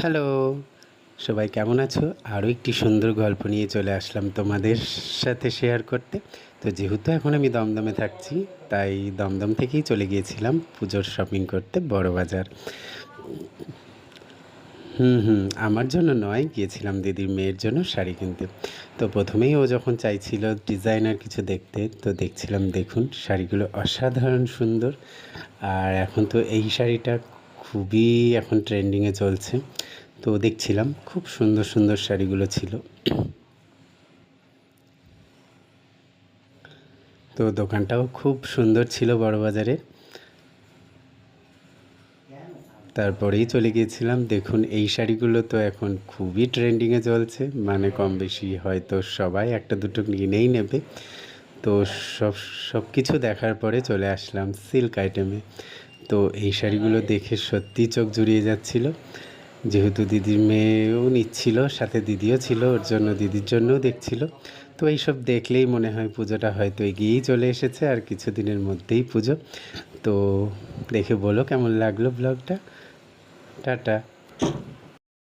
Hello, সবাই কেমন আছো? আরও একটি সুন্দর গল্প নিয়ে চলে আসলাম তোমাদের সাথে শেয়ার করতে। তো যেহেতু এখন আমি দমদমে থাকছি, তাই দমদম থেকেই চলে গিয়েছিলাম পুজোর শপিং করতে বড়বাজার। আমার জন্য নয়, গিয়েছিলাম দিদির মেয়ের জন্য শাড়ি কিনতে। তো প্রথমেই ও যখন চাইছিল ডিজাইনার কিছু দেখতে, তো দেখছিলাম, দেখুন শাড়িগুলো অসাধারণ সুন্দর। আর এখন তো এই শাড়িটা খুবই এখন ট্রেন্ডিংয়ে চলছে। তো দেখছিলাম খুব সুন্দর সুন্দর শাড়িগুলো ছিল। তো দোকানটাও খুব সুন্দর ছিল বড়বাজারে। তারপরেই চলে গিয়েছিলাম। দেখুন এই শাড়িগুলো তো এখন খুবই ট্রেন্ডিংয়ে চলছে, মানে কম বেশি হয়তো সবাই একটা দুটো কিনেই নেবে। তো সব সব কিছু দেখার পরে চলে আসলাম সিল্ক আইটেমে। তো এই শাড়িগুলো দেখে সত্যিই চোখ জুড়িয়ে যাচ্ছিল। যেহেতু দিদির মেয়েও নিচ্ছিল, সাথে দিদিও ছিল, ওর জন্য দিদির জন্যও দেখছিল। তো এইসব দেখলেই মনে হয় পুজোটা হয়তো এগিয়েই চলে এসেছে, আর কিছুদিনের মধ্যেই পুজো। তো দেখে বলো কেমন লাগলো ব্লগটা। টাটা।